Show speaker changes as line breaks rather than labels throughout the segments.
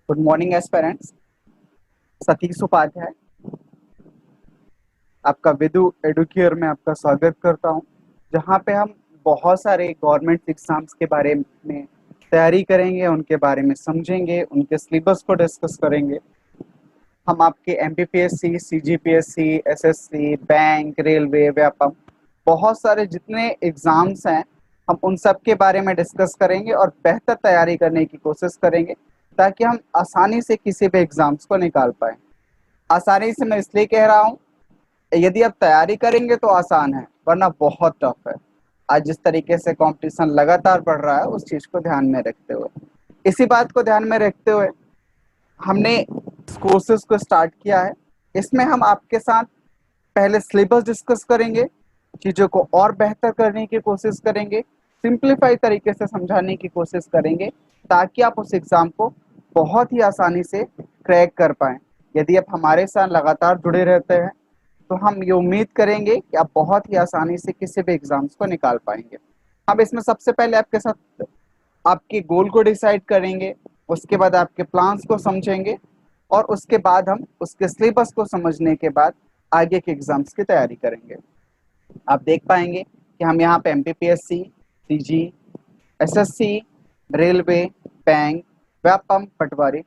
Good morning aspirants. Satish Upadhyay आपका Vidu Educare में आपका स्वागत करता हूं, जहां पे हम बहुत सारे गवर्नमेंट एग्जाम्स के बारे में तैयारी करेंगे, उनके बारे में समझेंगे, उनके सिलेबस को डिस्कस करेंगे। हम आपके MPPSC, CGPSC, SSC, bank, railway, Vyapam, बहुत सारे जितने एग्जाम्स हैं हम उन सब के बारे में डिस्कस करेंगे और बेहतर तैयारी करने की कोशिश करेंगे ताकि हम आसानी से किसी भी एग्जाम्स को निकाल पाए। आसानी से मैं इसलिए कह रहा हूँ, यदि आप तैयारी करेंगे तो आसान है, वरना बहुत टफ है। आज जिस तरीके से कंपटीशन लगातार बढ़ रहा है, उस चीज को ध्यान में रखते हुए, इसी बात को ध्यान में रखते हुए हमने इस कोर्सेज को स्टार्ट किया है। इसमें हम आपके साथ पहले सिलेबस डिस्कस करेंगे, चीज़ों को और बेहतर करने की कोशिश करेंगे, सिंप्लीफाई तरीके से समझाने की कोशिश करेंगे ताकि आप उस एग्ज़ाम को बहुत ही आसानी से क्रैक कर पाएँ। यदि आप हमारे साथ लगातार जुड़े रहते हैं तो हम ये उम्मीद करेंगे कि आप बहुत ही आसानी से किसी भी एग्ज़ाम्स को निकाल पाएंगे। हम इसमें सबसे पहले आपके साथ आपके गोल को डिसाइड करेंगे, उसके बाद आपके प्लान्स को समझेंगे और उसके बाद हम उसके सिलेबस को समझने के बाद आगे के एग्जाम्स की तैयारी करेंगे। आप देख पाएंगे कि हम यहाँ पे MPPSC, CG, SSC, railway, bank, Vyapam, पटवारी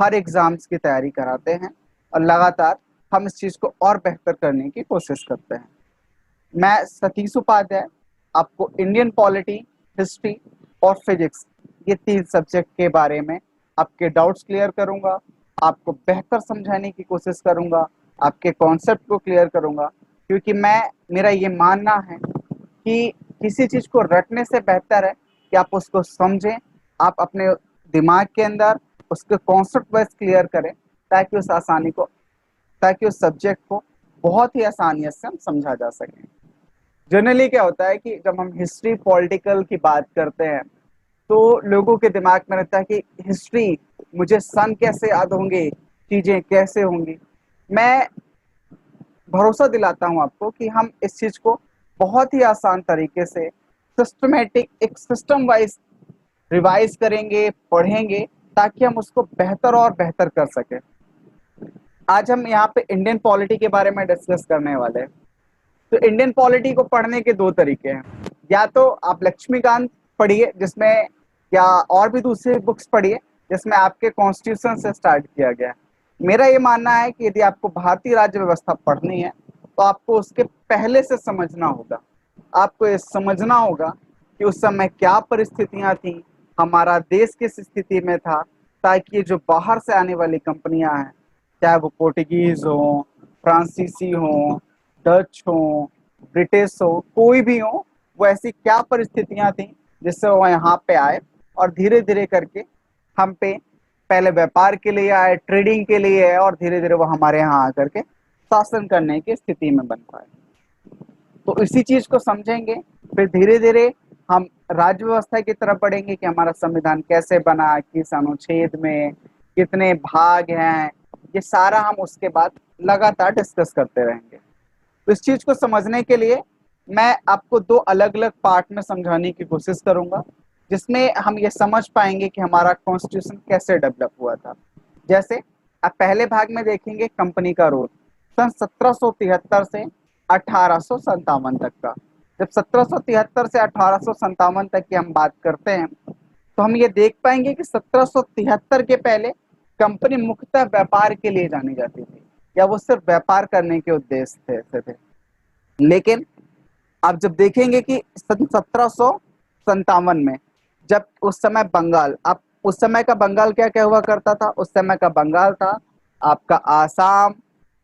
हर एग्जाम्स की तैयारी कराते हैं और लगातार हम इस चीज़ को और बेहतर करने की कोशिश करते हैं। मैं सतीश उपाध्याय आपको इंडियन पॉलिटी, हिस्ट्री और फिजिक्स, ये तीन सब्जेक्ट के बारे में आपके डाउट्स क्लियर करूंगा, आपको बेहतर समझाने की कोशिश करूंगा, आपके कॉन्सेप्ट को क्लियर करूंगा, क्योंकि मेरा ये मानना है कि किसी चीज़ को रटने से बेहतर है कि आप उसको समझें, आप अपने दिमाग के अंदर उसके कॉन्सेप्ट वाइज क्लियर करें ताकि ताकि उस सब्जेक्ट को बहुत ही आसानी से हम समझा जा सके। जनरली क्या होता है कि जब हम हिस्ट्री पॉलिटिकल की बात करते हैं तो लोगों के दिमाग में रहता है कि हिस्ट्री, मुझे सन कैसे याद होंगे, चीजें कैसे होंगी। मैं भरोसा दिलाता हूं आपको कि हम इस चीज को बहुत ही आसान तरीके से सिस्टमेटिक एक सिस्टम वाइज रिवाइज करेंगे, पढ़ेंगे ताकि हम उसको बेहतर और बेहतर कर सकें। आज हम यहाँ पे इंडियन पॉलिटी के बारे में डिस्कस करने वाले हैं। तो इंडियन पॉलिटी को पढ़ने के दो तरीके हैं। या तो आप लक्ष्मीकांत पढ़िए, जिसमें, या और भी दूसरी बुक्स पढ़िए जिसमें आपके कॉन्स्टिट्यूशन से स्टार्ट किया गया है। मेरा ये मानना है कि यदि आपको भारतीय राज्य व्यवस्था पढ़नी है तो आपको उसके पहले से समझना होगा। आपको ये समझना होगा कि उस समय क्या परिस्थितियां थी, हमारा देश किस स्थिति में था, ताकि ये जो बाहर से आने वाली कंपनियां हैं, चाहे वो पोर्टुगीज हो, फ्रांसीसी हो, डच हो, ब्रिटिश हो, कोई भी हो, वो ऐसी क्या परिस्थितियां थी जिससे वो यहाँ पे आए और धीरे धीरे करके हम पे पहले व्यापार के लिए आए, ट्रेडिंग के लिए आए और धीरे धीरे वो हमारे यहाँ आकर के शासन करने की स्थिति में बन पाए। तो इसी चीज को समझेंगे, फिर धीरे धीरे हम राज्य व्यवस्था की तरफ बढ़ेंगे कि हमारा संविधान कैसे बना, किस अनुच्छेद में कितने भाग हैं, ये सारा हम उसके बाद लगातार डिस्कस करते रहेंगे। तो इस चीज को समझने के लिए मैं आपको दो अलग अलग पार्ट में समझाने की कोशिश करूंगा, जिसमें हम ये समझ पाएंगे कि हमारा कॉन्स्टिट्यूशन कैसे डेवलप हुआ था। जैसे आप पहले भाग में देखेंगे कंपनी का रोल सन 1773 से 1857 तक का। जब 1773 से 1857 तक की हम बात करते हैं तो हम ये देख पाएंगे कि 1773 के पहले कंपनी मुख्यतः व्यापार के लिए जानी जाती थी, या वो सिर्फ व्यापार करने के उद्देश्य से थे। लेकिन आप जब देखेंगे कि सन 1757 में, जब उस समय बंगाल, आप उस समय का बंगाल क्या क्या हुआ करता था, उस समय का बंगाल था आपका आसाम,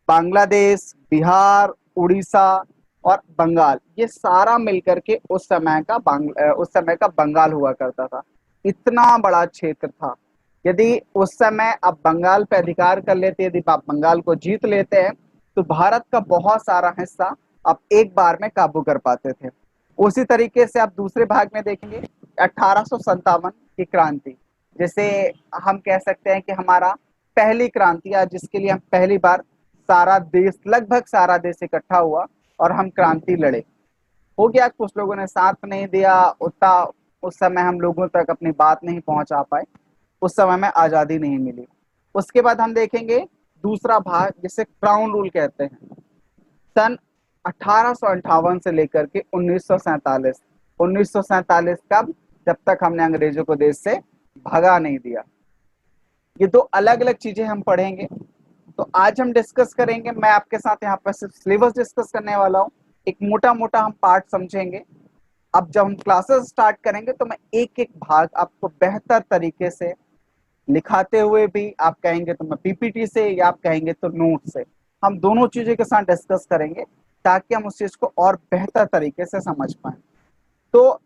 बांग्लादेश, बिहार, उड़ीसा और बंगाल, ये सारा मिलकर के उस समय का बंगाल हुआ करता था। इतना बड़ा क्षेत्र था। यदि उस समय आप बंगाल पे अधिकार कर लेते, यदि आप बंगाल को जीत लेते हैं तो भारत का बहुत सारा हिस्सा आप एक बार में काबू कर पाते थे। उसी तरीके से आप दूसरे भाग में देखेंगे 1857 की क्रांति, जैसे हम कह सकते हैं कि हमारा पहली क्रांति, या जिसके लिए हम पहली बार सारा देश, लगभग सारा देश इकट्ठा हुआ और हम क्रांति लड़े। हो गया, कुछ लोगों ने साथ नहीं दिया उतना, उस समय हम लोगों तक अपनी बात नहीं पहुंचा पाए, उस समय में आज़ादी नहीं मिली। उसके बाद हम देखेंगे दूसरा भाग जिसे क्राउन रूल कहते हैं। सन 1858 से लेकर के 1947, 1947 कब? जब तक हमने अंग्रेजों को देश से भगा नहीं दिया। ये दो अलग अलग चीजें हम पढ़ेंगे। तो आज हम डिस्कस करेंगे, मैं आपके साथ यहाँ पर सिर्फ सिलेबस डिस्कस करने वाला हूँ, एक मोटा मोटा हम पार्ट समझेंगे। अब जब हम क्लासेस स्टार्ट करेंगे तो मैं एक एक भाग आपको बेहतर तरीके से लिखाते हुए भी, आप कहेंगे तो मैं पीपीटी से, या आप कहेंगे तो नोट से, हम दोनों चीजों के साथ डिस्कस करेंगे ताकि हम उस चीज को और बेहतर तरीके से समझ पाए। तो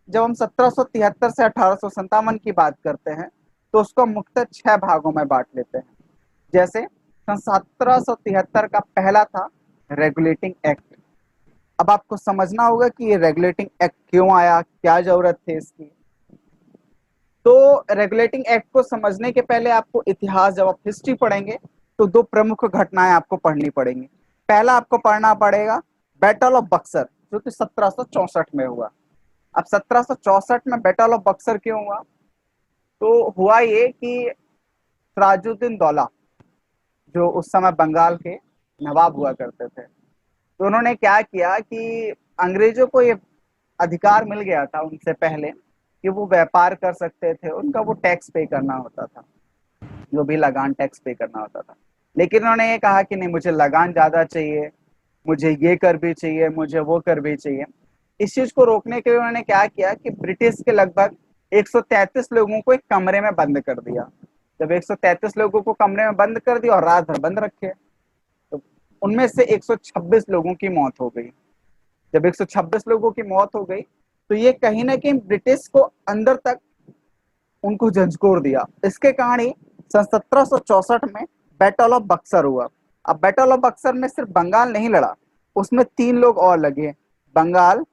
जब हम 1773 से 1857 की बात करते हैं तो उसको मुख्यतः 6 भागों में बांट लेते हैं। जैसे सन 1773 का पहला था रेगुलेटिंग एक्ट। अब आपको समझना होगा कि ये रेगुलेटिंग एक्ट क्यों आया, क्या जरूरत थी इसकी। तो रेगुलेटिंग एक्ट को समझने के पहले आपको इतिहास, जब आप हिस्ट्री पढ़ेंगे तो दो प्रमुख घटनाएं आपको पढ़नी पड़ेंगी। पहला आपको पढ़ना पड़ेगा बैटल ऑफ बक्सर, जो कि 1764 में हुआ। अब 1764 में बैटल ऑफ बक्सर क्यों हुआ? तो हुआ ये कि सिराजुद्दीन दौला, जो उस समय बंगाल के नवाब हुआ करते थे, तो उन्होंने क्या किया कि अंग्रेजों को ये अधिकार मिल गया था उनसे पहले कि वो व्यापार कर सकते थे, उनका वो टैक्स पे करना होता था, जो भी लगान टैक्स पे करना होता था। लेकिन उन्होंने ये कहा कि नहीं, मुझे लगान ज्यादा चाहिए, मुझे ये कर भी चाहिए, मुझे वो कर भी चाहिए। इस चीज को रोकने के लिए उन्होंने क्या किया कि ब्रिटिश के लगभग 133 लोगों को एक कमरे में बंद कर दिया। जब 133 लोगों को कमरे में बंद कर दिया और रात भर बंद रखे, तो उनमें से 126 लोगों की मौत हो गई। जब 126 लोगों की मौत हो गई तो ये कहीं ना कहीं ब्रिटिश को अंदर तक उनको झंझोर दिया। इसके कारण ही सन 1764 में बैटल ऑफ बक्सर हुआ। अब बैटल ऑफ बक्सर में सिर्फ बंगाल नहीं लड़ा, उसमें 3 लोग और लगे, बंगाल,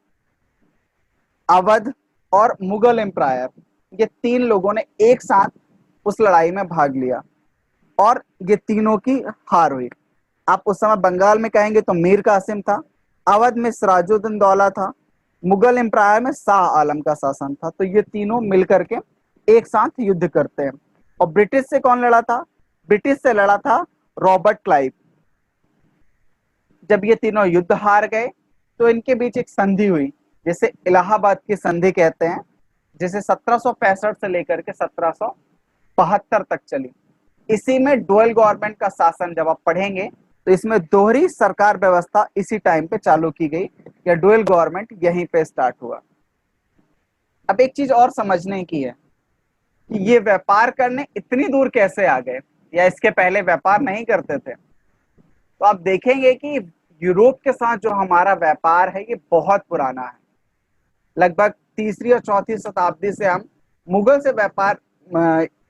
अवध और मुगल एम्पायर। ये 3 लोगों ने एक साथ उस लड़ाई में भाग लिया और ये तीनों की हार हुई। आप उस समय बंगाल में कहेंगे तो मीर कासिम था, अवध में सिराजुद्दीन दौला था, मुगल एम्पायर में शाह आलम का शासन था। तो ये तीनों मिलकर के एक साथ युद्ध करते हैं। और ब्रिटिश से कौन लड़ा था? ब्रिटिश से लड़ा था रॉबर्ट क्लाइव। जब ये तीनों युद्ध हार गए तो इनके बीच एक संधि हुई, जिसे इलाहाबाद की संधि कहते हैं, जिसे 1765 से लेकर के 1772 तक चली। इसी में डुअल गवर्नमेंट का शासन जब आप पढ़ेंगे तो इसमें दोहरी सरकार व्यवस्था इसी टाइम पे चालू की गई, या डुअल गवर्नमेंट यहीं पे स्टार्ट हुआ। अब एक चीज और समझने की है कि ये व्यापार करने इतनी दूर कैसे आ गए, या इसके पहले व्यापार नहीं करते थे? तो आप देखेंगे कि यूरोप के साथ जो हमारा व्यापार है ये बहुत पुराना है। लगभग तीसरी और चौथी शताब्दी से हम मुगल से व्यापार,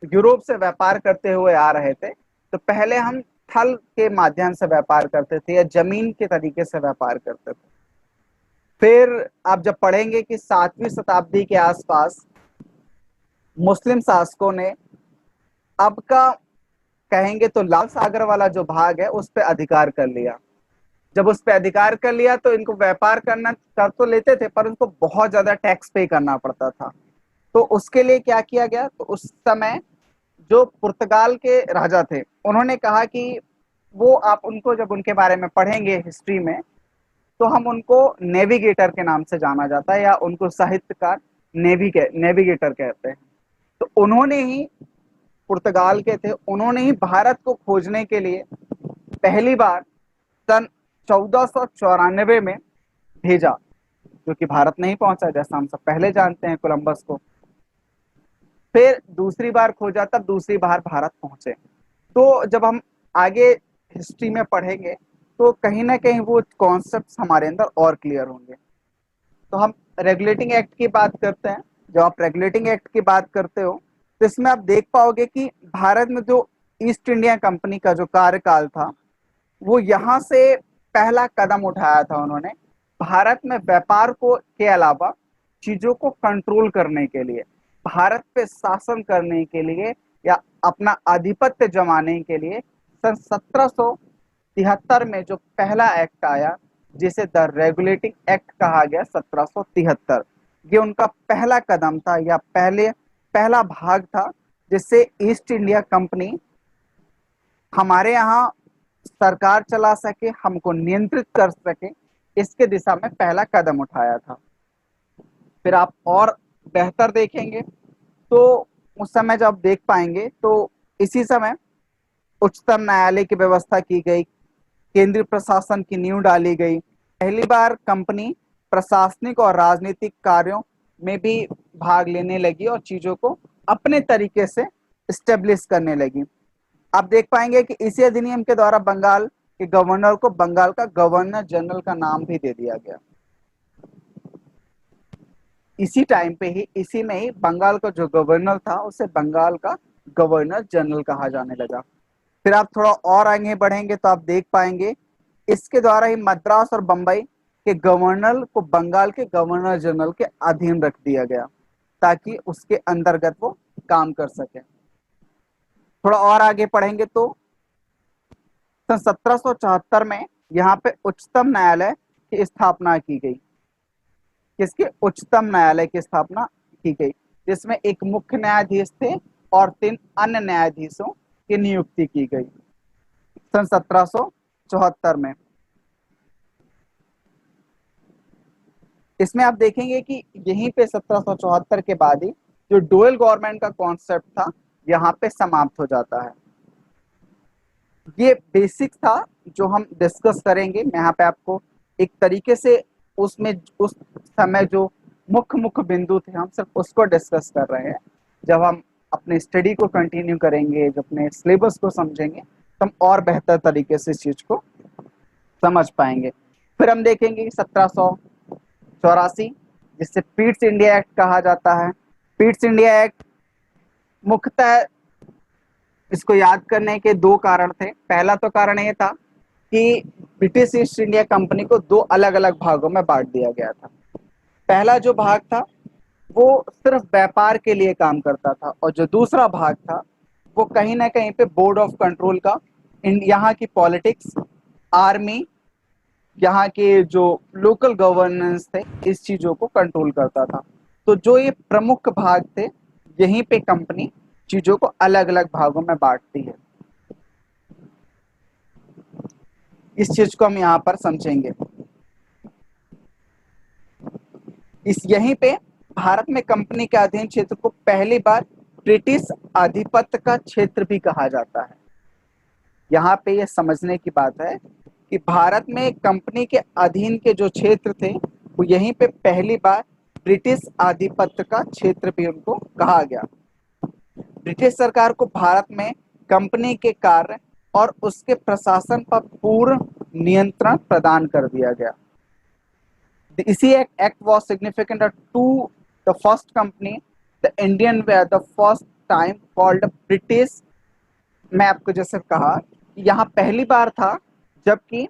यूरोप से व्यापार करते हुए आ रहे थे। तो पहले हम थल के माध्यम से व्यापार करते थे या जमीन के तरीके से व्यापार करते थे। फिर आप जब पढ़ेंगे कि 7वीं शताब्दी के आसपास मुस्लिम शासकों ने अब का, कहेंगे तो लाल सागर वाला जो भाग है उस पर अधिकार कर लिया। जब उस पर अधिकार कर लिया तो इनको व्यापार करना कर तो लेते थे, पर उनको बहुत ज्यादा टैक्स पे करना पड़ता था। तो उसके लिए क्या किया गया? तो उस समय जो पुर्तगाल के राजा थे उन्होंने कहा कि वो, आप उनको जब उनके बारे में पढ़ेंगे हिस्ट्री में, तो हम उनको नेविगेटर के नाम से जाना जाता है, या उनको साहित्यकार नेविगेटर कहते हैं। तो उन्होंने ही, पुर्तगाल के थे, उन्होंने ही भारत को खोजने के लिए पहली बार सन 1494 में भेजा, जो कि भारत नहीं पहुंचा, जैसा हम सब पहले जानते हैं कोलंबस को। फिर दूसरी बार खोजा, तब दूसरी बार भारत पहुंचे। तो जब हम आगे हिस्ट्री में पढ़ेंगे तो कहीं ना कहीं वो कॉन्सेप्ट्स हमारे अंदर और क्लियर होंगे। तो हम रेगुलेटिंग एक्ट की बात करते हैं। जब आप रेगुलेटिंग एक्ट की बात करते हो तो इसमें आप देख पाओगे कि भारत में जो ईस्ट इंडिया कंपनी का जो कार्यकाल था, वो यहाँ से पहला कदम उठाया था उन्होंने, भारत में व्यापार को के अलावा चीजों को कंट्रोल करने के लिए, भारत पे शासन करने के लिए, या अपना आधिपत्य जमाने के लिए सन 1773 में जो पहला एक्ट आया, जिसे द रेगुलेटिंग एक्ट कहा गया, 1773, ये उनका पहला कदम था, या पहला भाग था, जिससे ईस्ट इंडिया कंपनी हमारे यहाँ सरकार चला सके, हमको नियंत्रित कर सके, इसके दिशा में पहला कदम उठाया था। फिर आप और बेहतर देखेंगे तो उस समय जब देख पाएंगे तो इसी समय उच्चतम न्यायालय की व्यवस्था की गई, केंद्रीय प्रशासन की नींव डाली गई। पहली बार कंपनी प्रशासनिक और राजनीतिक कार्यों में भी भाग लेने लगी और चीजों को अपने तरीके से स्टेब्लिश करने लगी। आप देख पाएंगे कि इसी अधिनियम के द्वारा बंगाल के गवर्नर को बंगाल का गवर्नर जनरल का नाम भी दे दिया गया। इसी टाइम पे ही, इसी में ही बंगाल का जो गवर्नर था उसे बंगाल का गवर्नर जनरल कहा जाने लगा। फिर आप थोड़ा और आगे बढ़ेंगे तो आप देख पाएंगे इसके द्वारा ही मद्रास और बंबई के गवर्नर को बंगाल के गवर्नर जनरल के अधीन रख दिया गया ताकि उसके अंतर्गत वो काम कर सके। थोड़ा और आगे पढ़ेंगे तो सन 1774 में यहाँ पे उच्चतम न्यायालय की स्थापना की गई। किसके? उच्चतम न्यायालय की स्थापना की गई, जिसमें एक मुख्य न्यायाधीश थे और 3 अन्य न्यायाधीशों की नियुक्ति की गई सन 1774 में। इसमें आप देखेंगे कि यहीं पे 1774 के बाद ही जो डुअल गवर्नमेंट का कॉन्सेप्ट था यहाँ पे समाप्त हो जाता है। ये बेसिक था जो हम डिस्कस करेंगे। मैं यहाँ पे आपको एक तरीके से उसमें उस समय जो मुख्य मुख्य बिंदु थे हम सिर्फ उसको डिस्कस कर रहे हैं। जब हम अपने स्टडी को कंटिन्यू करेंगे, जब अपने सिलेबस को समझेंगे तो हम और बेहतर तरीके से इस चीज को समझ पाएंगे। फिर हम देखेंगे 1784, जिससे पीट्स इंडिया एक्ट कहा जाता है। पीट्स इंडिया एक्ट मुख्यतः इसको याद करने के 2 कारण थे। पहला तो कारण ये था कि ब्रिटिश ईस्ट इंडिया कंपनी को 2 अलग अलग भागों में बांट दिया गया था। पहला जो भाग था वो सिर्फ व्यापार के लिए काम करता था और जो दूसरा भाग था वो कहीं ना कहीं पे बोर्ड ऑफ कंट्रोल का यहाँ की पॉलिटिक्स, आर्मी, यहाँ के जो लोकल गवर्नेंस थे, इस चीजों को कंट्रोल करता था। तो जो ये प्रमुख भाग थे, यहीं पे कंपनी चीजों को अलग अलग भागों में बांटती है। इस चीज को हम यहाँ पर समझेंगे। इस यहीं पे भारत में कंपनी के अधीन क्षेत्र को पहली बार ब्रिटिश आधिपत्य का क्षेत्र भी कहा जाता है। यहाँ पे ये समझने की बात है कि भारत में कंपनी के अधीन के जो क्षेत्र थे वो यहीं पे पहली बार ब्रिटिश आधिपत्य का क्षेत्र भी उनको कहा गया। ब्रिटिश सरकार को भारत में कंपनी के कार्य और उसके प्रशासन पर पूर्ण नियंत्रण प्रदान कर दिया गया। इसी act was significant to the first company, the Indian were the first time called British। मैं आपको जैसे कहा कि यहाँ पहली बार था जबकि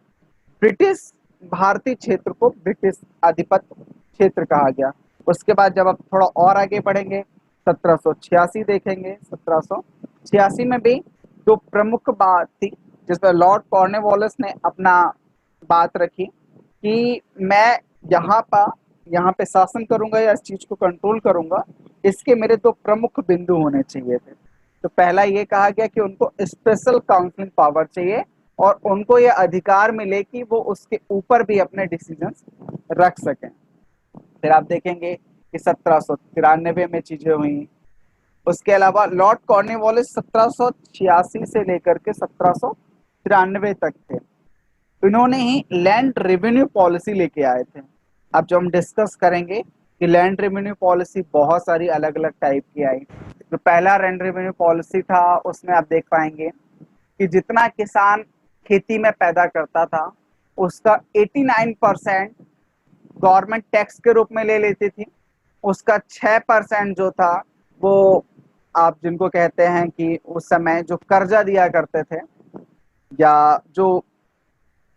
ब्रिटिश भारतीय क्षेत्र को ब्रिटिश आधिपत्य क्षेत्र कहा गया। उसके बाद जब आप थोड़ा और आगे बढ़ेंगे 1786 देखेंगे। 1786 में भी जो प्रमुख बात थी जिसमें लॉर्ड कॉर्नवालिस ने अपना बात रखी कि मैं यहाँ पे शासन करूंगा या इस चीज को कंट्रोल करूंगा, इसके मेरे 2 प्रमुख बिंदु होने चाहिए थे। तो पहला ये कहा गया कि उनको स्पेशल काउंसलिंग पावर चाहिए और उनको ये अधिकार मिले कि वो उसके ऊपर भी अपने डिसीजंस रख सकें। फिर आप देखेंगे कि 1793 में चीजें हुई। उसके अलावा लॉर्ड कॉर्नवालिस 1786 से लेकर के 1793 तक थे। इन्होंने ही लैंड रेवेन्यू पॉलिसी लेके आए थे। अब जो हम डिस्कस करेंगे कि लैंड रेवेन्यू पॉलिसी बहुत सारी अलग अलग टाइप की आई। जो पहला लैंड रेवेन्यू पॉलिसी था उसमें आप देख पाएंगे कि जितना किसान खेती में पैदा करता था उसका 89% गवर्नमेंट टैक्स के रूप में ले लेती थी। उसका 6% जो था वो आप जिनको कहते हैं कि उस समय जो कर्जा दिया करते थे या जो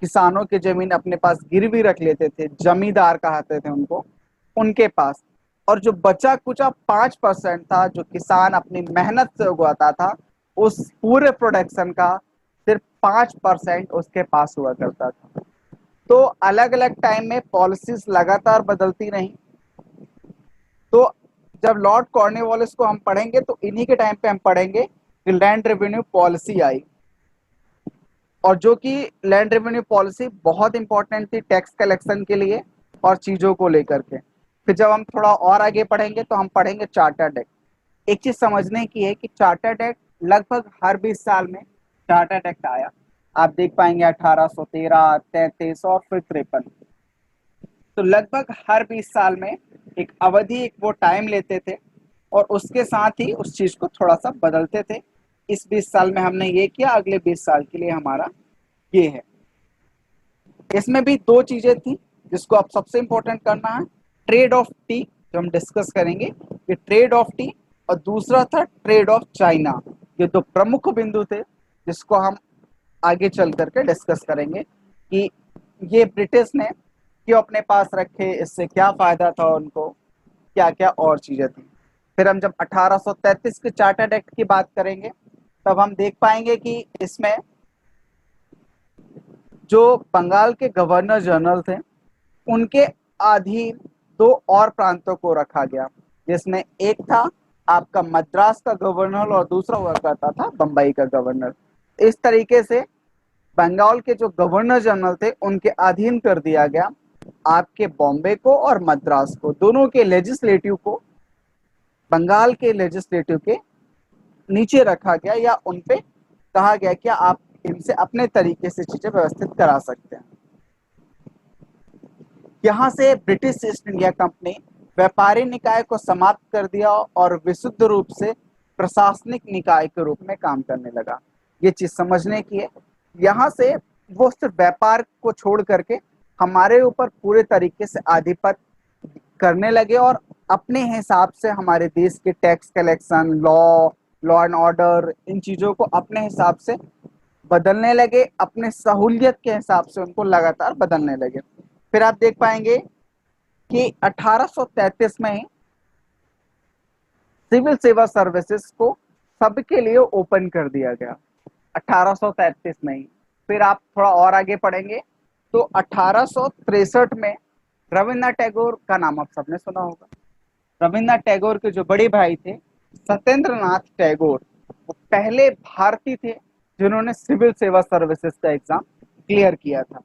किसानों की जमीन अपने पास गिरवी रख लेते थे, जमींदार कहते थे उनको, उनके पास। और जो बचा कुचा 5% था जो किसान अपनी मेहनत से उगाता था, उस पूरे प्रोडक्शन का सिर्फ 5% उसके पास हुआ करता था। तो अलग अलग टाइम में पॉलिसीज लगातार बदलती रही। तो जब लॉर्ड कॉर्नवालिस को हम पढ़ेंगे तो इन्हीं के टाइम पे हम पढ़ेंगे कि लैंड रेवेन्यू पॉलिसी आई। और जो कि लैंड रेवेन्यू पॉलिसी बहुत इंपॉर्टेंट थी टैक्स कलेक्शन के लिए और चीज़ों को लेकर के। फिर जब हम थोड़ा और आगे पढ़ेंगे तो हम पढ़ेंगे चार्टर्ड एक्ट। एक चीज़ समझने की है कि चार्टर्ड एक्ट लगभग हर 20 साल में चार्टर्ड एक्ट आया। आप देख पाएंगे 1813, 33 और फिर 53। तो लगभग हर 20 साल में एक अवधि, एक वो टाइम लेते थे और उसके साथ ही उस चीज़ को थोड़ा सा बदलते थे। इस 20 साल में हमने ये किया, अगले 20 साल के लिए हमारा ये है। इसमें भी दो चीजें थी जिसको आप सबसे इंपॉर्टेंट करना है, ट्रेड ऑफ टी जो हम डिस्कस करेंगे, ये ट्रेड ऑफ टी, और दूसरा था ट्रेड ऑफ चाइना। ये दो प्रमुख बिंदु थे जिसको हम आगे चल करके डिस्कस करेंगे कि ये ब्रिटिश ने क्यों अपने पास रखे, इससे क्या फायदा था उनको, क्या क्या और चीजें थी। फिर हम जब 1833 के चार्टर्ड एक्ट की बात करेंगे तब हम देख पाएंगे कि इसमें जो बंगाल के गवर्नर जनरल थे उनके अधीन दो और प्रांतों को रखा गया, जिसमें एक था आपका मद्रास का गवर्नर और दूसरा हुआ करता था बंबई का गवर्नर। इस तरीके से बंगाल के जो गवर्नर जनरल थे उनके अधीन कर दिया गया आपके बॉम्बे को और मद्रास को, दोनों के लेजिस्लेटिव को बंगाल के लेजिस्लेटिव के नीचे रखा गया, या उन पे कहा गया कि आप इनसे अपने तरीके से चीजें व्यवस्थित करा सकते हैं। यहाँ से ब्रिटिश ईस्ट इंडिया कंपनी व्यापारी निकाय को समाप्त कर दिया और विशुद्ध रूप से प्रशासनिक निकाय के रूप में काम करने लगा। ये चीज समझने की है। यहाँ से वो सिर्फ व्यापार को छोड़ करके हमारे ऊपर पूरे तरीके से आधिपत्य करने लगे और अपने हिसाब से हमारे देश के tax collection, law and order, इन चीजों को अपने हिसाब से बदलने लगे, अपने सहूलियत के हिसाब से उनको लगातार बदलने लगे। फिर आप देख पाएंगे कि 1833 में ही सिविल सेवा सर्विसेज को सबके लिए ओपन कर दिया गया, 1833 में ही। फिर आप थोड़ा और आगे पढ़ेंगे तो 1863 में रविन्द्रनाथ टैगोर का नाम आप सबने सुना होगा। रविन्द्रनाथ टैगोर के जो बड़े भाई थे सत्येंद्रनाथ टैगोर, वो पहले भारतीय थे जिन्होंने सिविल सेवा सर्विसेज का एग्जाम क्लियर किया था।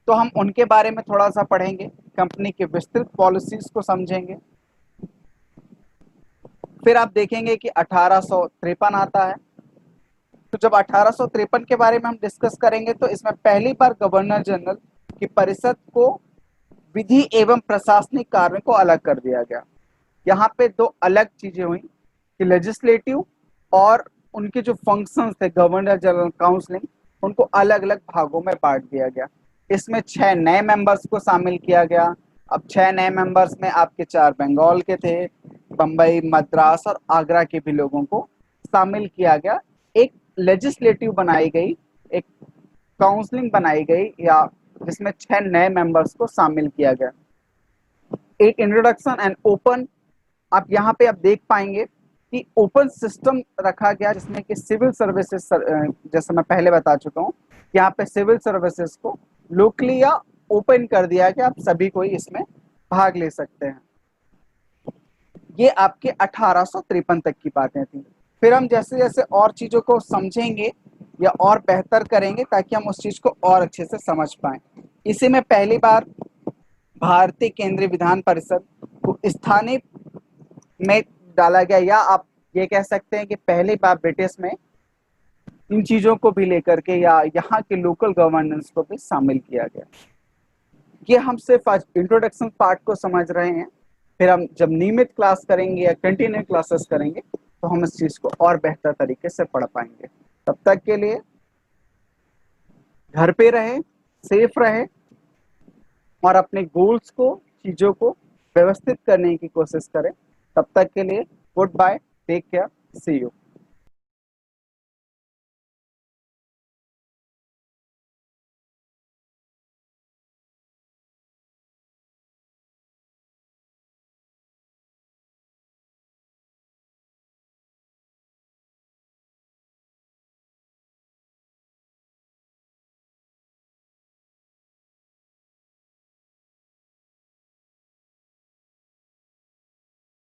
तो हम उनके बारे में थोड़ा सा पढ़ेंगे, कंपनी के विस्तृत पॉलिसीज को समझेंगे। फिर आप देखेंगे कि 1853 आता है। तो जब 1853 के बारे में हम डिस्कस करेंगे तो इसमें पहली बार गवर्नर जनरल की परिषद को विधि एवं प्रशासनिक कार्य को अलग कर दिया गया। यहाँ पे दो अलग चीजें हुई कि लेजिस्लेटिव और उनके जो फंक्शंस थे गवर्नर जनरल काउंसलिंग, उनको अलग अलग भागों में बांट दिया गया। इसमें 6 नए मेंबर्स को शामिल किया गया। अब 6 नए मेंबर्स में आपके 4 बंगाल के थे, बम्बई, मद्रास और आगरा के भी लोगों को शामिल किया गया। एक लेजिस्लेटिव बनाई गई, एक काउंसलिंग बनाई गई, या जिसमें 6 नए मेंबर्स को शामिल किया गया। एक इंट्रोडक्शन एंड ओपन, आप यहाँ पे आप देख पाएंगे कि ओपन सिस्टम रखा गया जिसमें कि सिविल सर्विसेज, जैसे मैं पहले बता चुका हूँ, यहाँ पे सिविल सर्विसेज को लोकली या ओपन कर दिया गया, आप सभी कोई इसमें भाग ले सकते हैं। ये आपके 1853 तक की बातें थी। फिर हम जैसे जैसे और चीजों को समझेंगे या और बेहतर करेंगे ताकि हम उस चीज को और अच्छे से समझ पाए। इसी में पहली बार भारतीय केंद्रीय विधान परिषद को स्थानीय में डाला गया, या आप ये कह सकते हैं कि पहली बार ब्रिटिश में इन चीजों को भी लेकर के या यहाँ के लोकल गवर्नेंस को भी शामिल किया गया। ये हम सिर्फ आज इंट्रोडक्शन पार्ट को समझ रहे हैं। फिर हम जब नियमित क्लास करेंगे या कंटिन्यू क्लासेस करेंगे तो हम इस चीज को और बेहतर तरीके से पढ़ पाएंगे। तब तक के लिए घर पे रहे, सेफ रहे और अपने गोल्स को, चीजों को व्यवस्थित करने की कोशिश करें। तब तक के लिए goodbye, take care, see you.